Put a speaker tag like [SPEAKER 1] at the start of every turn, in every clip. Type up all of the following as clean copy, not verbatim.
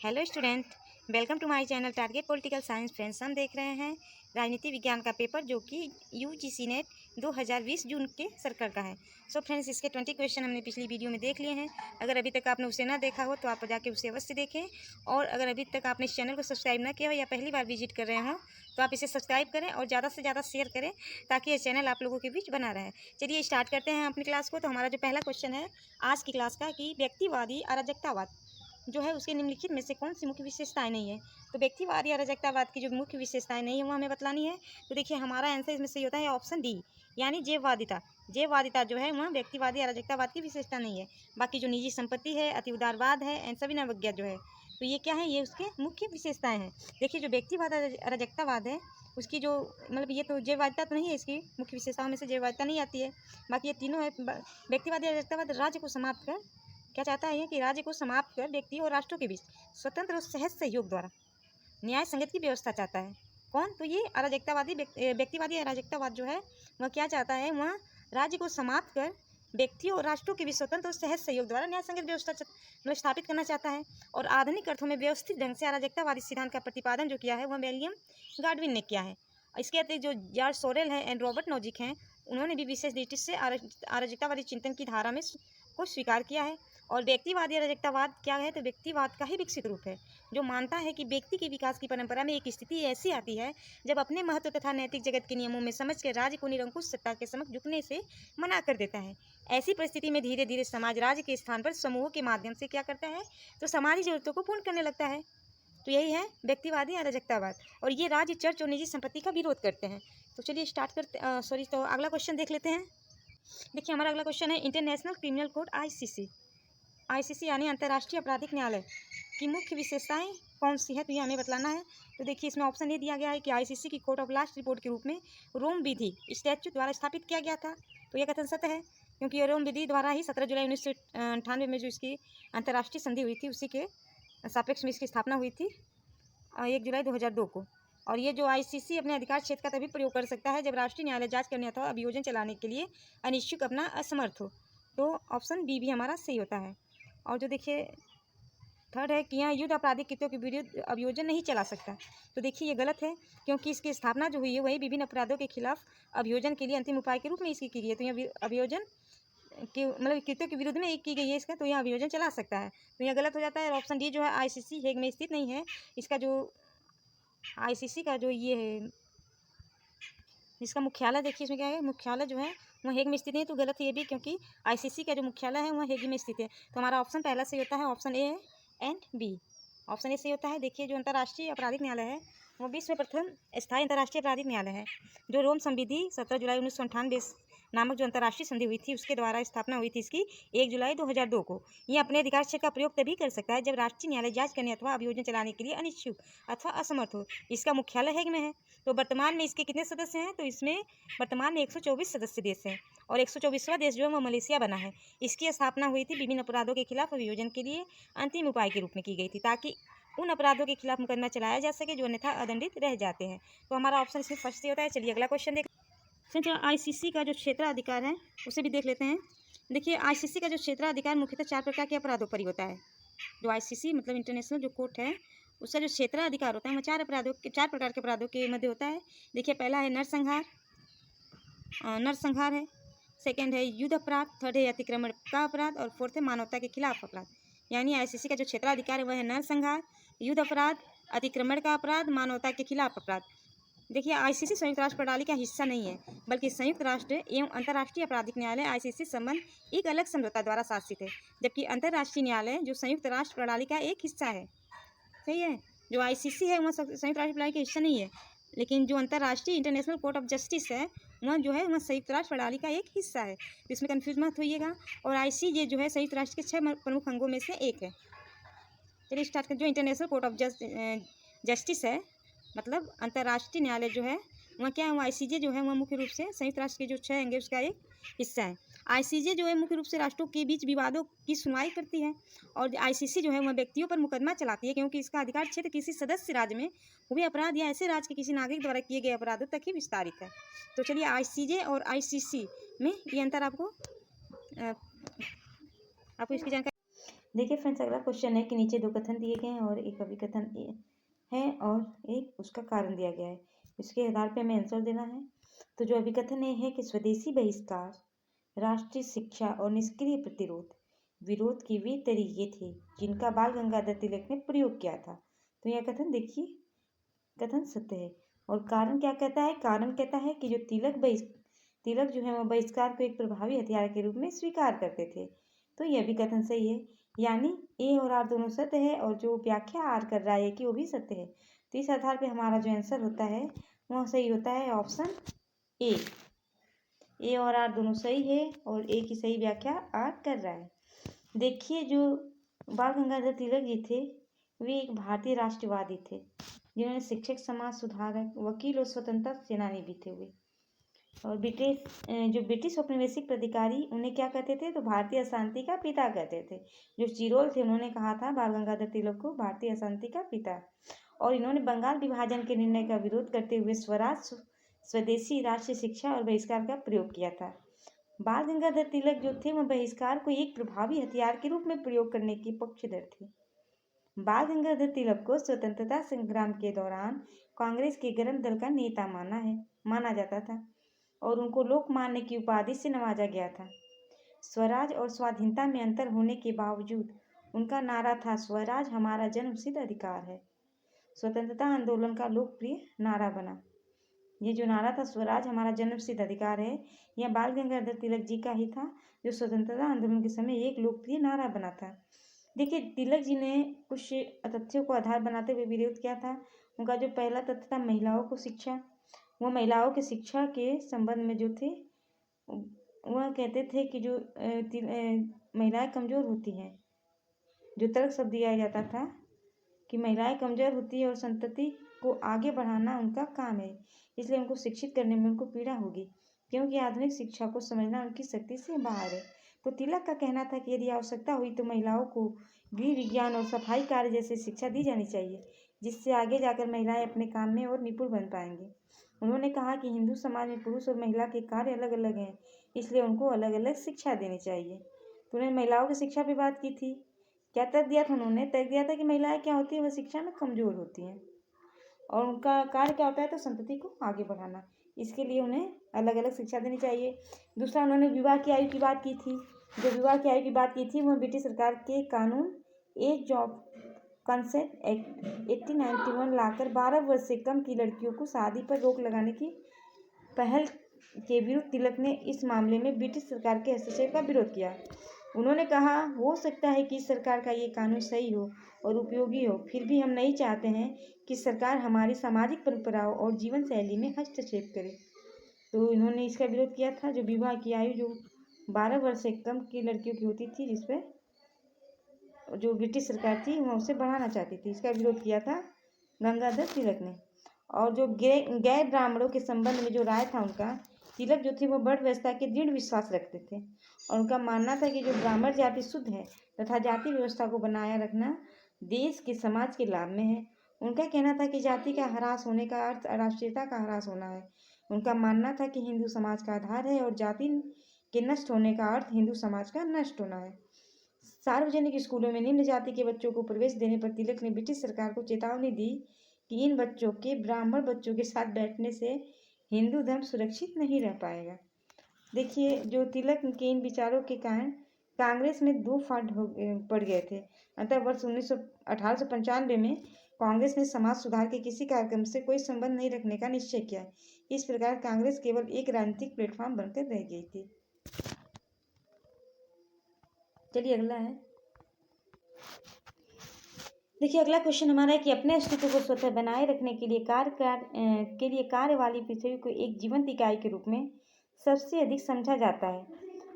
[SPEAKER 1] Hello student, welcome to my channel target political science. Friends, हम देख रहे हैं राजनीति विज्ञान का पेपर जो कि यूजीसी नेट 2020 जून के सर्कल का है। सो फ्रेंड्स, इसके 20 क्वेश्चन हमने पिछली वीडियो में देख लिए हैं। अगर अभी तक आपने उसे ना देखा हो तो आप जाके उसे अवश्य देखें, और अगर अभी तक आपने इस चैनल को सब्सक्राइब ना किया हो या पहली बार विजिट कर रहे हो तो आप इसे सब्सक्राइब करें और ज़्यादा से ज़्यादा शेयर करें ताकि ये चैनल आप लोगों के बीच बना रहे। चलिए स्टार्ट करते हैं अपनी क्लास को। तो हमारा जो पहला क्वेश्चन है आज की क्लास का कि व्यक्तिवादी अराजकतावाद जो है उसके निम्नलिखित में से कौन सी मुख्य विशेषताएं नहीं है। तो व्यक्तिवाद या अराजकतावाद की जो मुख्य विशेषताएं नहीं है वो हमें बतलानी है। तो देखिए, हमारा आंसर इसमें सही होता है ऑप्शन डी, यानी जैववादिता। जैववादिता जो है वह व्यक्तिवादी अराजकतावाद की विशेषता नहीं है। बाकी जो निजी संपत्ति है, अति उदारवाद है, एंड सभी नवज्ञा जो है, तो ये क्या है, ये उसके मुख्य विशेषताएं हैं। देखिए, जो व्यक्तिवाद अराजकतावाद है उसकी जो मतलब ये तो जैववादिता तो नहीं है, इसकी मुख्य विशेषताओं में से जैववादिता नहीं आती है। बाकी ये तीनों है। व्यक्तिवादी अराजकतावाद राज्य को समाप्त कर क्या चाहता है कि राज्य को समाप्त कर व्यक्ति और राष्ट्रों के बीच स्वतंत्र और सहज सहयोग द्वारा न्याय संगत की व्यवस्था चाहता है। कौन? तो ये अराजकतावादी व्यक्तिवादी अराजकतावाद जो है वह क्या चाहता है, वह राज्य को समाप्त कर व्यक्तियों और राष्ट्रों के बीच स्वतंत्र और सहज सहयोग द्वारा न्याय संगत व्यवस्था स्थापित करना चाहता है। और आधुनिक अर्थों में व्यवस्थित ढंग से अराजकतावादी सिद्धांत का प्रतिपादन जो किया है वह विलियम गाडविन ने किया है। इसके अतिरिक्त जो जॉर्ज सोरेल हैं एंड रॉबर्ट नोजिक हैं, उन्होंने भी विशेष दृष्टि से अराजकतावादी चिंतन की धारा में को स्वीकार किया है। और व्यक्तिवादी अराजकतावाद क्या है, तो व्यक्तिवाद का ही विकसित रूप है जो मानता है कि व्यक्ति के विकास की परंपरा में एक स्थिति ऐसी आती है जब अपने महत्व तथा नैतिक जगत के नियमों में समझ के राज्य को निरंकुश सत्ता के समक्ष झुकने से मना कर देता है। ऐसी परिस्थिति में धीरे धीरे समाज राज्य के स्थान पर समूहों के माध्यम से क्या करता है, तो समाजी जरूरतों को पूर्ण करने लगता है। तो यही है व्यक्तिवादी अराजकतावाद। और ये राज्य चर्च और निजी संपत्ति का विरोध करते हैं। तो चलिए स्टार्ट करते तो अगला क्वेश्चन देख लेते हैं। देखिए, हमारा अगला क्वेश्चन है इंटरनेशनल क्रिमिनल कोड आईसीसी यानी अंतर्राष्ट्रीय आपराधिक न्यायालय की मुख्य विशेषताएं कौन सी है, तो ये हमें बतलाना है। तो देखिए, इसमें ऑप्शन ये दिया गया है कि आईसीसी की कोर्ट ऑफ लास्ट रिपोर्ट के रूप में रोम विधि स्टैच्यू द्वारा स्थापित किया गया था। तो यह कथन सत्य है, क्योंकि रोम विधि द्वारा ही 17 जुलाई 1998 में जो इसकी अंतर्राष्ट्रीय संधि हुई थी उसी के सापेक्ष में इसकी स्थापना हुई थी 1 जुलाई 2002 को। और ये जो आईसीसी अपने अधिकार क्षेत्र का तभी प्रयोग कर सकता है जब राष्ट्रीय न्यायालय जांच करने अथवा अभियोजन चलाने के लिए अनिच्छुक अपना असमर्थ हो। तो ऑप्शन बी भी हमारा सही होता है। और जो देखिए थर्ड है कि यहाँ युद्ध आपराधिक कृत्यों के विरुद्ध अभियोजन नहीं चला सकता। तो देखिए ये गलत है, क्योंकि इसकी स्थापना जो हुई है वही विभिन्न अपराधों के खिलाफ अभियोजन के लिए अंतिम उपाय के रूप में इसकी की गई है। तो यहाँ अभियोजन के मतलब कृत्यों के विरुद्ध में एक की गई है इसका, तो यह अभियोजन चला सकता है। तो यह गलत हो जाता है। और ऑप्शन डी जो है आईसीसी हेग में स्थित नहीं है। इसका जो आईसीसी का जो ये है इसका मुख्यालय, देखिए इसमें क्या है, मुख्यालय जो है वह हेग में स्थित है। तो गलत है ये भी, क्योंकि आईसीसी का जो मुख्यालय है वह हेग में स्थित है। तो हमारा ऑप्शन पहला सही होता है, option A and B. Option A सही होता है। देखिए, जो अंतर्राष्ट्रीय आपराधिक न्यायालय है वो विश्व में प्रथम स्थायी अंतर्राष्ट्रीय आपराधिक न्यायालय है, जो रोम संविधि 17 जुलाई 1998 नामक जो अंतर्राष्ट्रीय संधि हुई थी उसके द्वारा स्थापना हुई थी इसकी 1 जुलाई 2002 को। यह अपने अधिकार क्षेत्र का प्रयोग तभी कर सकता है जब राष्ट्रीय न्यायालय जांच करने अथवा अभियोजन चलाने के लिए अनिच्छुक अथवा असमर्थ हो। इसका मुख्यालय हेग में है। तो वर्तमान में इसके कितने सदस्य हैं, तो इसमें वर्तमान में 124 सदस्य देश हैं, और 124वां देश जो है वो मलेशिया बना है। इसकी स्थापना हुई थी विभिन्न अपराधों के खिलाफ अभियोजन के लिए अंतिम उपाय के रूप में की गई थी, ताकि उन अपराधों के खिलाफ मुकदमा चलाया जा सके जो अन्यथा अदंडित रह जाते हैं। तो हमारा ऑप्शन इसमें फर्स्ट ही होता है। चलिए अगला क्वेश्चन देख। जो आईसीसी का जो क्षेत्राधिकार है उसे भी देख लेते हैं। देखिए, आईसीसी का जो क्षेत्राधिकार मुख्यतः 4 प्रकार के अपराधों पर ही होता है। जो आईसीसी मतलब इंटरनेशनल जो कोर्ट है उसका जो क्षेत्राधिकार होता है वह 4 प्रकार के अपराधों के मध्य होता है। देखिए, पहला है नरसंहार है, सेकेंड है युद्ध अपराध, थर्ड है अतिक्रमण का अपराध, और फोर्थ है मानवता के खिलाफ अपराध। यानी आईसीसी का जो क्षेत्राधिकार है वह है नरसंहार, युद्ध अपराध, अतिक्रमण का अपराध, मानवता के खिलाफ अपराध। देखिए, आईसीसी संयुक्त राष्ट्र प्रणाली का हिस्सा नहीं है, बल्कि संयुक्त राष्ट्र एवं अंतर्राष्ट्रीय आपराधिक न्यायालय आईसीसी संबंध एक अलग समझौता द्वारा शासित है, जबकि अंतर्राष्ट्रीय न्यायालय जो संयुक्त राष्ट्र प्रणाली का एक हिस्सा है। सही है, जो आईसीसी है वह संयुक्त राष्ट्र प्रणाली का हिस्सा नहीं है, लेकिन जो अंतर्राष्ट्रीय इंटरनेशनल कोर्ट ऑफ जस्टिस है वह जो है वह संयुक्त राष्ट्र प्रणाली का एक हिस्सा है। तो इसमें कन्फ्यूज मत होइएगा। और आईसीजे जो है संयुक्त राष्ट्र के 6 प्रमुख अंगों में से एक है। चलिए स्टार्ट करें। जो इंटरनेशनल कोर्ट ऑफ जस्टिस है मतलब अंतर्राष्ट्रीय न्यायालय जो है वह क्या है, वो आईसीजे जो है वह मुख्य रूप से संयुक्त राष्ट्र के जो 6 अंग है उसका एक हिस्सा है। आईसीजे जो है मुख्य रूप से राष्ट्रों के बीच विवादों की सुनवाई करती है, और आईसीसी जो है वह व्यक्तियों पर मुकदमा चलाती है, क्योंकि इसका अधिकार क्षेत्र किसी सदस्य राज्य में हुए अपराध या ऐसे राज्य के किसी नागरिक द्वारा किए गए अपराधों तक ही विस्तारित है। तो चलिए आईसीजे और आईसीसी में ये अंतर आपको इसकी जानकारी। देखिए फ्रेंड्स, अगला क्वेश्चन है कि नीचे दो कथन दिए गए हैं और एक अभिकथन है और एक उसका कारण दिया गया है। इसके आधार पे हमें आंसर देना है। तो जो अभिकथन है कि स्वदेशी बहिष्कार, राष्ट्रीय शिक्षा और निष्क्रिय प्रतिरोध विरोध के वे तरीके थे जिनका बाल गंगाधर तिलक ने प्रयोग किया था। तो यह कथन देखिए, कथन सत्य है। और कारण क्या कहता है? कारण कहता है कि जो तिलक जो है वह बहिष्कार को एक प्रभावी हथियार के रूप में स्वीकार करते थे। तो यह भी कथन सही है, यानी ए और आर दोनों सत्य है और जो व्याख्या आर कर रहा है कि वो भी सत्य है। तो इस आधार पे हमारा जो आंसर होता है वह सही होता है ऑप्शन ए और आर दोनों सही है और ए की सही व्याख्या आर कर रहा है। देखिए, जो बाल गंगाधर तिलक जी थे वे एक भारतीय राष्ट्रवादी थे जिन्होंने शिक्षक, समाज सुधारक, वकील और स्वतंत्रता सेनानी भी थे वे। और ब्रिटिश औपनिवेशिक प्राधिकारी उन्हें क्या कहते थे? तो भारतीय अशांति का पिता कहते थे। जो चिरोल थे उन्होंने कहा था बाल गंगाधर तिलक को भारतीय अशांति का पिता। और इन्होंने बंगाल विभाजन के निर्णय का विरोध करते हुए स्वराज, स्वदेशी, राष्ट्रीय शिक्षा और बहिष्कार का प्रयोग किया था। बाल गंगाधर तिलक जो थे वह बहिष्कार को एक प्रभावी हथियार के रूप में प्रयोग करने के पक्षधर थे। बाल गंगाधर तिलक को स्वतंत्रता संग्राम के दौरान कांग्रेस के गर्म दल का नेता माना जाता था और उनको लोकमान्य की उपाधि से नवाजा गया था। स्वराज और स्वाधीनता में अंतर होने के बावजूद उनका नारा था स्वराज हमारा जन्मसिद्ध अधिकार है। स्वतंत्रता आंदोलन का लोकप्रिय नारा बना। ये जो नारा था स्वराज हमारा जन्मसिद्ध अधिकार है, यह बाल गंगाधर तिलक जी का ही था, जो स्वतंत्रता आंदोलन के समय एक लोकप्रिय नारा बना था। देखिए, तिलक जी ने कुछ तथ्यों को आधार बनाते हुए विरोध किया था। उनका जो पहला तथ्य था महिलाओं को शिक्षा, वह महिलाओं की शिक्षा के संबंध में जो थे वह कहते थे कि जो महिलाएं कमज़ोर होती हैं। जो तर्क सब दिया जाता था कि महिलाएं कमज़ोर होती है और संतति को आगे बढ़ाना उनका काम है, इसलिए उनको शिक्षित करने में उनको पीड़ा होगी क्योंकि आधुनिक शिक्षा को समझना उनकी शक्ति से बाहर है। तो तिलक का कहना था कि यदि आवश्यकता हुई तो महिलाओं को गृह विज्ञान और सफाई कार्य जैसे शिक्षा दी जानी चाहिए, जिससे आगे जाकर महिलाएं अपने काम में और निपुण बन पाएंगी। उन्होंने कहा कि हिंदू समाज में पुरुष और महिला के कार्य अलग अलग हैं, इसलिए उनको अलग अलग शिक्षा देनी चाहिए। तो उन्होंने महिलाओं की शिक्षा पर बात की थी। क्या तर्क दिया था? उन्होंने तर्क दिया था कि महिलाएं क्या होती हैं, वह शिक्षा में कमज़ोर होती हैं और उनका कार्य क्या होता है? तो संतति को आगे बढ़ाना। इसके लिए उन्हें अलग अलग शिक्षा देनी चाहिए। दूसरा, उन्होंने विवाह की आयु की बात की थी। जो विवाह की आयु की बात की थी वह ब्रिटिश सरकार के कानून एज ऑफ कंसेंट एक्ट 1891 लाकर 12 वर्ष से कम की लड़कियों को शादी पर रोक लगाने की पहल के विरुद्ध तिलक ने इस मामले में ब्रिटिश सरकार के हस्तक्षेप का विरोध किया। उन्होंने कहा, हो सकता है कि सरकार का ये कानून सही हो और उपयोगी हो, फिर भी हम नहीं चाहते हैं कि सरकार हमारी सामाजिक परंपराओं और जीवन शैली में हस्तक्षेप करे। तो इन्होंने इसका विरोध किया था। जो विवाह की आयु जो 12 वर्ष से कम की लड़कियों की होती थी, जिस पर जो ब्रिटिश सरकार थी वह उसे बढ़ाना चाहती थी, इसका विरोध किया था गंगाधर तिलक ने। और जो गैर ब्राह्मणों के संबंध में जो राय था उनका, तिलक जो थे वो वर्ण व्यवस्था के दृढ़ विश्वास रखते थे और उनका मानना था कि जो ब्राह्मण जाति शुद्ध है तथा जाति व्यवस्था को बनाए रखना देश के समाज के लाभ में है। उनका कहना था कि जाति का ह्रास होने का अर्थ राष्ट्रीयता का ह्रास होना है। उनका मानना था कि हिंदू समाज का आधार है और जाति के नष्ट होने का अर्थ हिंदू समाज का नष्ट होना है। सार्वजनिक स्कूलों में निम्न जाति के बच्चों को प्रवेश देने पर तिलक ने ब्रिटिश सरकार को चेतावनी दी कि इन बच्चों के ब्राह्मण बच्चों के साथ बैठने से हिंदू धर्म सुरक्षित नहीं रह पाएगा। देखिए, जो तिलक के इन विचारों के कारण कांग्रेस में दो फाड़ पड़ गए थे। अतः वर्ष 1895 में कांग्रेस ने समाज सुधार के किसी कार्यक्रम से कोई संबंध नहीं रखने का निश्चय किया। इस प्रकार कांग्रेस केवल एक राजनीतिक प्लेटफॉर्म बनकर रह गई थी। चलिए अगला है। देखिए, अगला क्वेश्चन हमारा है कि अपने अस्तित्व को स्वतः बनाए रखने के लिए कार्य वाली पृथ्वी को एक जीवंत इकाई के रूप में सबसे अधिक समझा जाता है।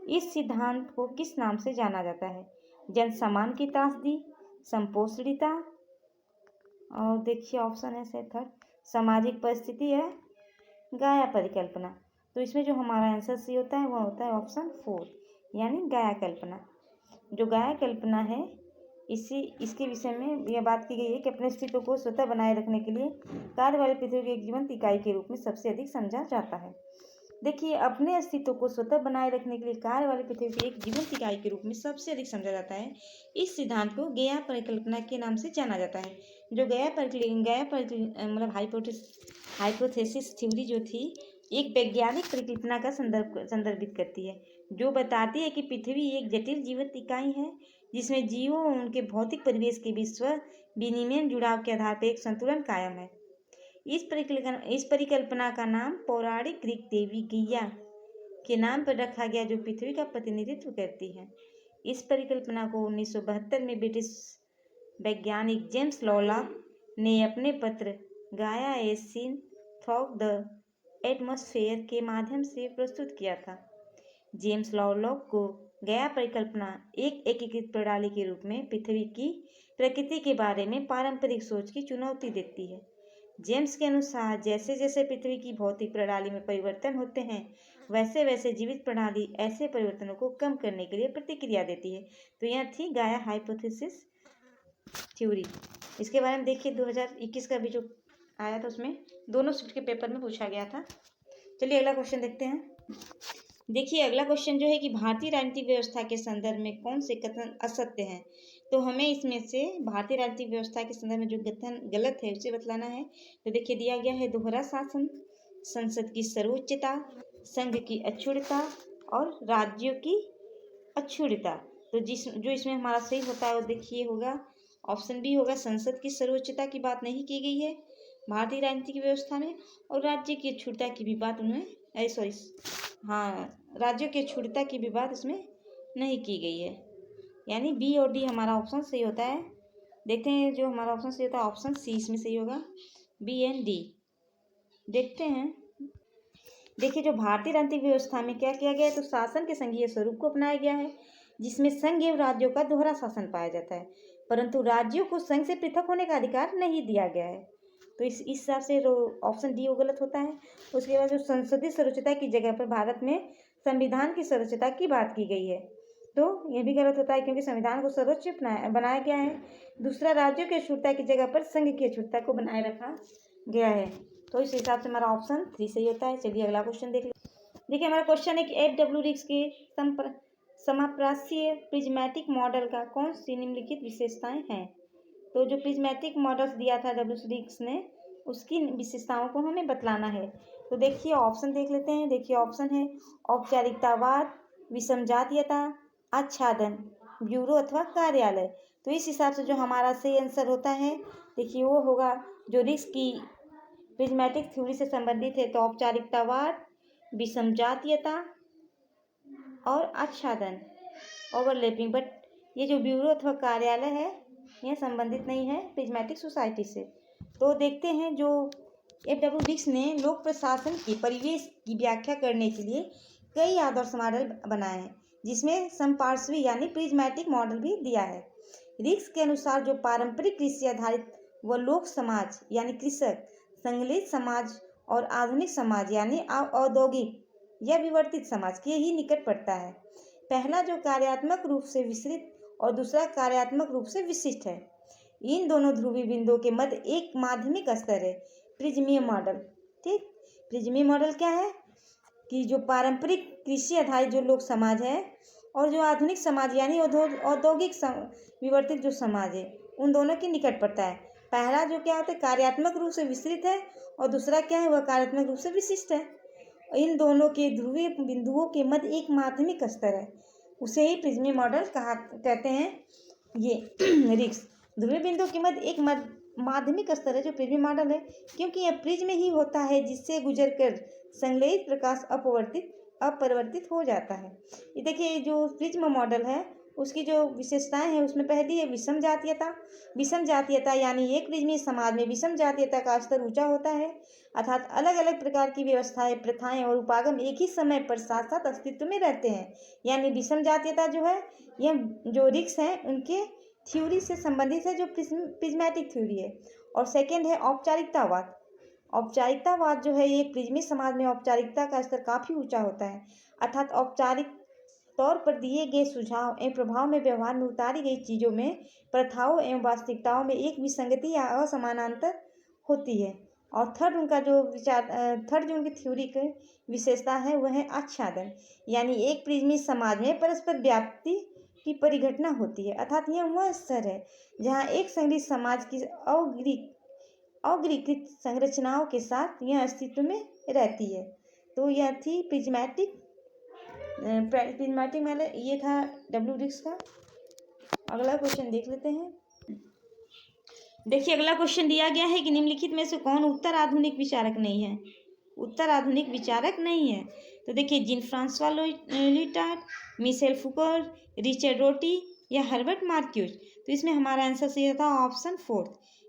[SPEAKER 1] इस सिद्धांत को किस नाम से जाना जाता है? जन समान की त्रासदी, संपोषणीयता, और देखिए ऑप्शन है से थर्ड, सामाजिक परिस्थिति या गाया परिकल्पना। तो इसमें जो हमारा आंसर सी होता है वह होता है ऑप्शन 4, यानी गाया कल्पना। जो गाया कल्पना है इसके विषय में यह बात की गई है कि अपने अस्तित्व को स्वतः बनाए रखने के लिए कार्य वाली पृथ्वी की एक जीवंत इकाई के रूप में सबसे अधिक समझा जाता है। देखिए, अपने अस्तित्व को स्वतः बनाए रखने के लिए कार्य वाली पृथ्वी को एक जीवंत इकाई के रूप में सबसे अधिक समझा जाता है। इस सिद्धांत को गैया परिकल्पना के नाम से जाना जाता है। जो मतलब हाइपोथेसिस थ्योरी जो थी, एक वैज्ञानिक परिकल्पना का संदर्भित करती है, जो बताती है कि पृथ्वी एक जटिल जीवंत इकाई है जिसमें जीवों और उनके भौतिक परिवेश के बीच विनिमय जुड़ाव के आधार पर एक संतुलन कायम है। इस परिकल्पना का नाम पौराणिक ग्रीक देवी गैया के नाम पर रखा गया, जो पृथ्वी का प्रतिनिधित्व करती है। इस परिकल्पना को 1972 में ब्रिटिश वैज्ञानिक जेम्स लॉवलॉक ने अपने पत्र गाया ए सीन थ्रू द एटमॉस्फेयर के माध्यम से प्रस्तुत किया था। जेम्स लॉवलॉक को गैया परिकल्पना एक एकीकृत प्रणाली के रूप में पृथ्वी की प्रकृति के बारे में पारंपरिक सोच की चुनौती देती है। जेम्स के अनुसार जैसे जैसे पृथ्वी की भौतिक प्रणाली में परिवर्तन होते हैं, वैसे वैसे जीवित प्रणाली ऐसे परिवर्तनों को कम करने के लिए प्रतिक्रिया देती है। तो यह थी गाया हाइपोथेसिस थ्योरी। इसके बारे में देखिए, 2021 का भी जो आया था उसमें दोनों शिफ्ट के पेपर में पूछा गया था। चलिए अगला क्वेश्चन देखते हैं। देखिए, अगला क्वेश्चन जो है कि भारतीय राजनीतिक व्यवस्था के संदर्भ में कौन से कथन असत्य हैं। तो हमें इसमें से भारतीय राजनीतिक व्यवस्था के संदर्भ में जो कथन गलत है उसे बतलाना है। तो देखिए, दिया गया है दोहरा शासन, संसद की सर्वोच्चता, संघ की अक्षुण्णता और राज्यों की अक्षुण्णता। तो जो इसमें हमारा सही होता है वो देखिए होगा ऑप्शन बी होगा, संसद की सर्वोच्चता की बात नहीं की गई है भारतीय राजनीतिक व्यवस्था में, और राज्य की अक्षुण्णता की भी बात राज्यों की अक्षुण्णता की भी बात इसमें नहीं की गई है। यानी बी और डी हमारा ऑप्शन सही होता है। देखते हैं जो हमारा ऑप्शन सही होता है, ऑप्शन सी इसमें सही होगा, बी एंड डी। देखते हैं। देखिए, जो भारतीय राजनीतिक व्यवस्था में क्या किया गया है, तो शासन के संघीय स्वरूप को अपनाया गया है, जिसमें संघ एवं राज्यों का दोहरा शासन पाया जाता है, परंतु राज्यों को संघ से पृथक होने का अधिकार नहीं दिया गया है। तो इस हिसाब से ऑप्शन डी वो गलत होता है। उसके बाद जो संसदीय सर्वोच्चता की जगह पर भारत में संविधान की सर्वोच्चता की बात की गई है, तो ये भी गलत होता है, क्योंकि संविधान को सर्वोच्च बनाया गया है। दूसरा, राज्यों की अक्षुण्णता की जगह पर संघ की अक्षुण्णता को बनाए रखा गया है। तो इस हिसाब से हमारा ऑप्शन 3 सही होता है। चलिए अगला क्वेश्चन देख लीजिए। देखिए, हमारा क्वेश्चन है कि एफ.डब्ल्यू. रिक्स के समप्रासीय प्रिज्मेटिक मॉडल का कौन सी निम्नलिखित विशेषताएं हैं। तो जो प्रिज्मेटिक मॉडल्स दिया था डब्ल्यू रिक्स ने, उसकी विशेषताओं को हमें बतलाना है। तो देखिए ऑप्शन देख लेते हैं। देखिए ऑप्शन है औपचारिकतावाद, विषमजातीयता, आच्छादन, ब्यूरो अथवा कार्यालय। तो इस हिसाब से जो हमारा सही आंसर होता है, देखिए वो होगा जो रिक्स की प्रिज्मेटिक थ्योरी से संबंधित है, तो औपचारिकतावाद, विषमजातीयता और आच्छादन, ओवरलैपिंग। बट ये जो ब्यूरो अथवा कार्यालय है यह संबंधित नहीं है प्रिज्मेटिक सोसाइटी से। तो देखते हैं, जो एफ.डब्ल्यू. रिक्स ने लोक प्रशासन के परिवेश की व्याख्या करने के लिए कई आदर्श मॉडल बनाए हैं, जिसमें समपार्श्वी यानी प्रिज्मेटिक मॉडल भी दिया है। रिक्स के अनुसार जो पारंपरिक कृषि आधारित व लोक समाज यानी कृषक, संगठित समाज और आधुनिक समाज यानी औद्योगिक या विवर्तित समाज के ही निकट पड़ता है। पहला जो कार्यात्मक रूप से विस्तृत और दूसरा कार्यात्मक रूप से विशिष्ट है। इन दोनों ध्रुवीय बिंदुओं के मध्य एक माध्यमिक स्तर है, प्रिज्मीय मॉडल। ठीक, प्रिज्मीय मॉडल क्या है कि जो पारंपरिक कृषि आधारित जो लोक समाज है और जो आधुनिक समाज यानी औद्योगिक विवर्तित जो समाज है, उन दोनों के निकट पड़ता है। पहला जो क्या होता है कार्यात्मक रूप से विस्तृत है और दूसरा क्या है वह कार्यात्मक रूप से विशिष्ट है। इन दोनों के ध्रुवीय बिंदुओं के मध्य एक माध्यमिक स्तर है, उसे ही प्रिज्मीय मॉडल कहते हैं। ये रिक्स ध्रुवीय बिंदु के मध्य एक माध्यमिक स्तर है जो प्रिज्मीय मॉडल है, क्योंकि यह प्रिज्म ही होता है जिससे गुजरकर संश्लेषित प्रकाश अपरिवर्तित हो जाता है। ये देखिए, जो प्रिज्म मॉडल है उसकी जो विशेषताएं हैं उसमें पहली है विषम जातीयता। विषम जातीयता यानी एक प्रिज्मीय समाज में विषम जातीयता का स्तर ऊंचा होता है, अर्थात अलग अलग प्रकार की व्यवस्थाएं, प्रथाएं और उपागम एक ही समय पर साथ साथ अस्तित्व में रहते हैं। यानी विषम जातीयता जो है यह जो रिक्स हैं उनके थ्योरी से संबंधित है, जो प्रिज्मेटिक थ्योरी है। और सेकेंड है औपचारिकतावाद। औपचारिकतावाद जो है ये प्रिज्मीय समाज में औपचारिकता का स्तर काफ़ी ऊंचा होता है, अर्थात औपचारिक तौर पर दिए गए सुझाव एवं प्रभाव में व्यवहार में उतारी गई चीज़ों में प्रथाओं एवं वास्तविकताओं में एक विसंगति या असमानांतर होती है। और थर्ड जो उनकी थ्योरी की विशेषता है वह है आच्छादन, यानी एक प्रिज्मी समाज में परस्पर व्याप्ति की परिघटना होती है, अर्थात यह वह स्तर है जहाँ एक संगठित समाज की अग्रीकृत संरचनाओं के साथ यह अस्तित्व में रहती है। तो यह थी प्रिज्मेटिक मतलब ये था डब्ल्यू डिक्स का। अगला क्वेश्चन देख लेते हैं। देखिए अगला क्वेश्चन दिया गया है कि निम्नलिखित में से कौन उत्तर आधुनिक विचारक नहीं है। उत्तर आधुनिक विचारक नहीं है तो देखिए जीन फ्रांसवा लिटार्ड, मिशेल फुकोल्ट, रिचर्ड रोटी या हर्बर्ट मार्क्यूज। तो इसमें हमारा आंसर सही था ऑप्शन 4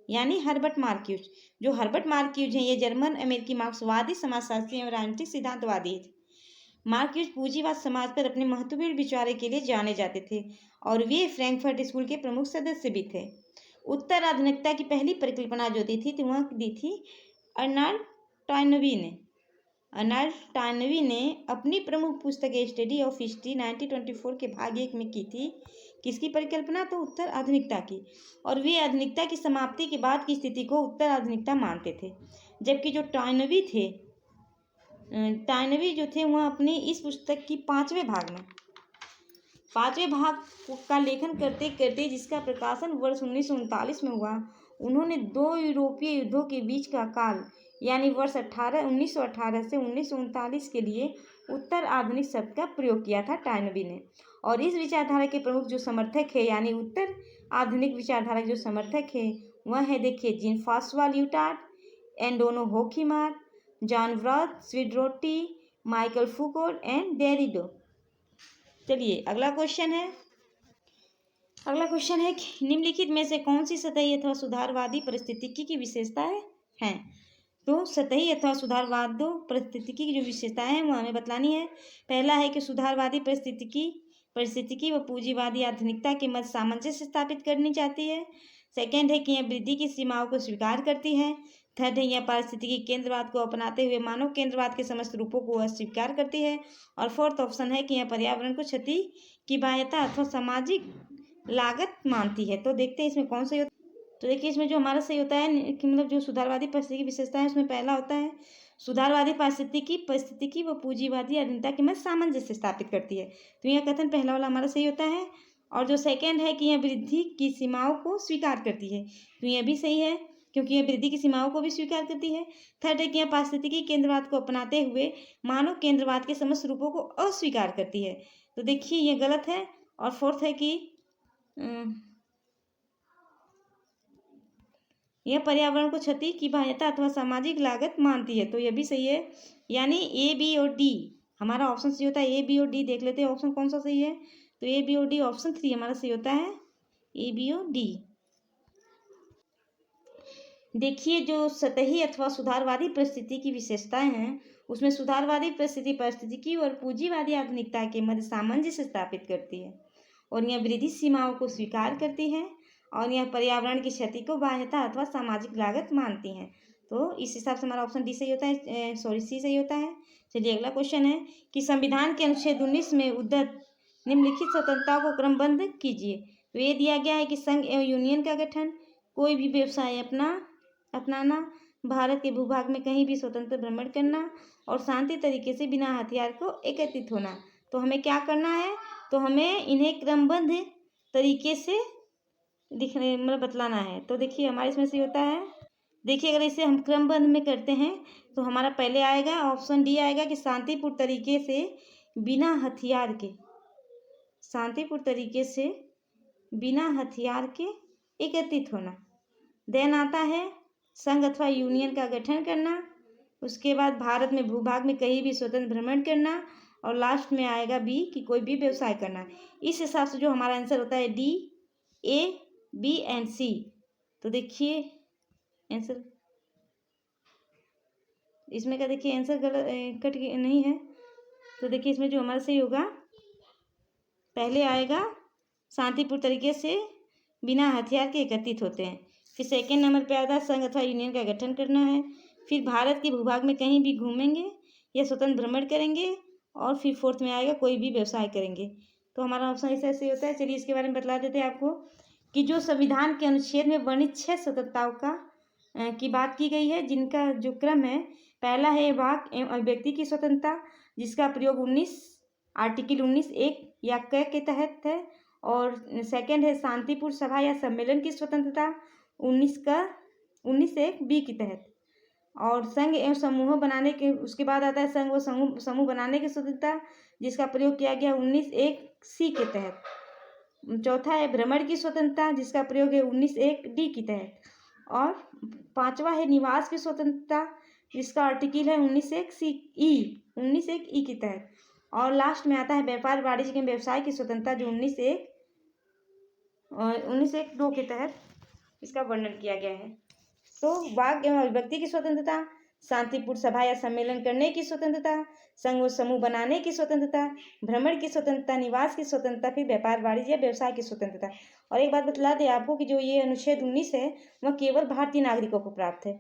[SPEAKER 1] यानी हर्बर्ट मार्क्यूज। जो हर्बर्ट मार्क्यूज हैं ये जर्मन अमेरिकी मार्क्सवादी समाजशास्त्री एवं राजनीतिक सिद्धांतवादी थे। मार्क्यूज पूंजीवाद समाज पर अपने महत्वपूर्ण विचारों के लिए जाने जाते थे और वे फ्रैंकफर्ट स्कूल के प्रमुख सदस्य भी थे। उत्तर आधुनिकता की पहली परिकल्पना जो दी थी वह दी थी अर्नाल्ड टॉयनबी ने। अर्नाल्ड टॉयनबी ने अपनी प्रमुख पुस्तक स्टडी ऑफ हिस्ट्री 1924 के भाग 1 में की थी। किसकी परिकल्पना? तो उत्तर आधुनिकता की। और वे आधुनिकता की समाप्ति के बाद की स्थिति को उत्तर आधुनिकता मानते थे, जबकि जो टॉयनबी जो थे वह अपनी इस पुस्तक की 5वें भाग का लेखन करते करते, जिसका प्रकाशन वर्ष 1939 में हुआ, उन्होंने 2 यूरोपीय युद्धों के बीच का काल यानी वर्ष 1918 से 1939 के लिए उत्तर आधुनिक शब्द का प्रयोग किया था टॉयनबी ने। और इस विचारधारा के प्रमुख जो समर्थक है यानी उत्तर आधुनिक विचारधारा के जो समर्थक है वह है देखिए जीन फ्रांसवा लिटार्ड, एंडोनो होखीमार, जॉन व्रॉथ, स्विडरोटी, माइकल फुकोल्ट एंड डेरिडो। चलिए अगला क्वेश्चन है कि निम्नलिखित में से कौन सी सतही अथवा सुधारवादी परिस्थितिकी की विशेषताएं हैं। तो सतही अथवा सुधारवाद परिस्थितिकी की जो विशेषताएं हैं वो हमें बतलानी है। पहला है कि सुधारवादी परिस्थितिकी व पूंजीवादी आधुनिकता के मध्य सामंजस्य स्थापित करनी चाहती है। सेकेंड है कि यह वृद्धि की सीमाओं को स्वीकार करती है। थर्ड है यह पारिस्थितिकी केंद्रवाद को अपनाते हुए मानव केंद्रवाद के समस्त रूपों को अस्वीकार करती है। और फोर्थ ऑप्शन है कि यह पर्यावरण को क्षति की बाह्यता अथवा सामाजिक लागत मानती है। तो देखते हैं इसमें कौन सा होता है। तो देखिए इसमें जो हमारा सही होता है कि मतलब जो सुधारवादी परिस्थितिकी विशेषता है उसमें पहला होता है सुधारवादी परिस्थितिकी व पूंजीवादी आधुनिकता के मध्य सामंजस्य स्थापित करती है। तो यह कथन पहला वाला हमारा सही होता है। और जो सेकेंड है कि यह वृद्धि की सीमाओं को स्वीकार करती है, तो यह भी सही है क्योंकि यह वृद्धि की सीमाओं को भी स्वीकार करती है। थर्ड है कि यह पारिस्थितिकी केंद्रवाद को अपनाते हुए मानव केंद्रवाद के समस्त रूपों को अस्वीकार करती है। तो देखिए यह गलत है। और फोर्थ है कि यह पर्यावरण को क्षति की बाह्यता अथवा सामाजिक लागत मानती है। तो यह भी सही है, यानी ए बी और डी हमारा ऑप्शन सही होता है। ए बी और डी देख लेते हैं ऑप्शन कौन सा सही है। तो ए बी और डी ऑप्शन 3 हमारा सही होता है, ए बी और डी। देखिए जो सतही अथवा सुधारवादी परिस्थिति की विशेषताएं हैं उसमें सुधारवादी परिस्थितिकी और पूंजीवादी आधुनिकता के मध्य सामंजस्य स्थापित करती है और यह वृद्धि सीमाओं को स्वीकार करती है और यह पर्यावरण की क्षति को बाह्यता अथवा सामाजिक लागत मानती हैं। तो इस हिसाब से हमारा ऑप्शन डी सही होता है, सी सही होता है। चलिए अगला क्वेश्चन है कि संविधान के अनुच्छेद 19 में उद्धृत निम्नलिखित स्वतंत्रताओं को क्रमबद्ध कीजिए। तो ये दिया गया है कि संघ एवं यूनियन का गठन, कोई भी व्यवसाय अपनाना, भारत के भूभाग में कहीं भी स्वतंत्र भ्रमण करना और शांति तरीके से बिना हथियार को एकत्रित होना। तो हमें क्या करना है, तो हमें इन्हें क्रमबद्ध तरीके से बतलाना है। तो देखिए हमारे इसमें से होता है, देखिए अगर इसे हम क्रमबद्ध में करते हैं तो हमारा पहले आएगा ऑप्शन डी आएगा कि शांतिपूर्ण तरीके से बिना हथियार के एकत्रित होना। देन आता है संघ अथवा यूनियन का गठन करना, उसके बाद भारत में भूभाग में कहीं भी स्वतंत्र भ्रमण करना और लास्ट में आएगा बी कि कोई भी व्यवसाय करना। इस हिसाब से जो हमारा आंसर होता है डी, ए, बी एंड सी। तो देखिए आंसर इसमें का देखिए आंसर गलत कट नहीं है। तो देखिए इसमें जो हमारा सही होगा पहले आएगा शांतिपूर्ण तरीके से बिना हथियार के एकत्रित होते हैं, फिर सेकेंड नंबर पे आता है संघ अथवा यूनियन का गठन करना है, फिर भारत के भूभाग में कहीं भी घूमेंगे या स्वतंत्र भ्रमण करेंगे और फिर फोर्थ में आएगा कोई भी व्यवसाय करेंगे। तो हमारा ऑप्शन ऐसे होता है। चलिए इसके बारे में बतला देते हैं आपको कि जो संविधान के अनुच्छेद में वर्णित 6 स्वतंत्रताओं का की बात की गई है, जिनका जो क्रम है, पहला है वाक एवं अभिव्यक्ति की स्वतंत्रता, जिसका प्रयोग 19 आर्टिकल 19(1) या क के तहत है। और सेकंड है शांतिपूर्ण सभा या सम्मेलन की स्वतंत्रता, 19(1)(b) के तहत। और संघ एवं समूह बनाने के, उसके बाद आता है संघ व समूह बनाने की स्वतंत्रता, जिसका प्रयोग किया गया 19(1)(c) के तहत। चौथा है भ्रमण की स्वतंत्रता, जिसका प्रयोग है 19(1)(d) के तहत। और पांचवा है निवास की स्वतंत्रता, जिसका आर्टिकल है 19(1)(e) के तहत। और लास्ट में आता है व्यापार वाणिज्य एवं व्यवसाय की स्वतंत्रता, जो 19(1)(2) के तहत इसका वर्णन किया गया है। तो वाक एवं अभिव्यक्ति की स्वतंत्रता, शांतिपूर्ण सभा या सम्मेलन करने की स्वतंत्रता, संघ व समूह बनाने की स्वतंत्रता, भ्रमण की स्वतंत्रता, निवास की स्वतंत्रता, फिर व्यापार वाणिज्य व्यवसाय की स्वतंत्रता। और एक बात बतला दें आपको कि जो ये अनुच्छेद 19 है वह केवल भारतीय नागरिकों को प्राप्त है।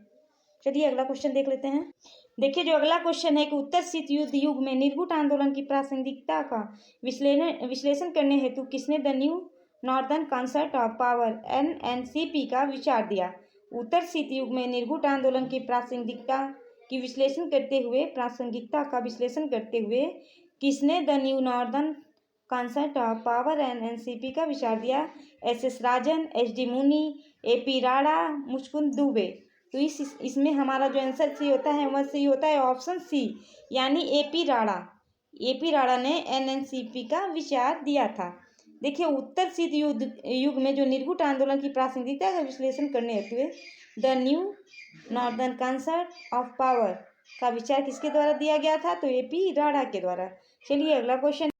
[SPEAKER 1] चलिए अगला क्वेश्चन देख लेते हैं। देखिए जो अगला क्वेश्चन है कि उत्तर शीत युद्ध युग में निर्गुट आंदोलन की प्रासंगिकता का विश्लेषण करने हेतु किसने the new northern concept of power NNCP का विचार दिया। उत्तर शीत युग में निर्गुट आंदोलन की प्रासंगिकता का विश्लेषण करते हुए किसने the new northern concept of power NNCP का विचार दिया। SS राजन, HD मुनि, AP राणा, मुचकुंद दुबे। तो इसमें हमारा जो आंसर सी होता है वह सी होता है ऑप्शन सी, यानी AP राणा। AP राणा ने NNCP का विचार दिया था। देखिए उत्तर शीत युग में जो निर्गुट आंदोलन की प्रासंगिकता का विश्लेषण करने हेतु the new northern concept of power का विचार किसके द्वारा दिया गया था, तो AP राणा के द्वारा। चलिए अगला क्वेश्चन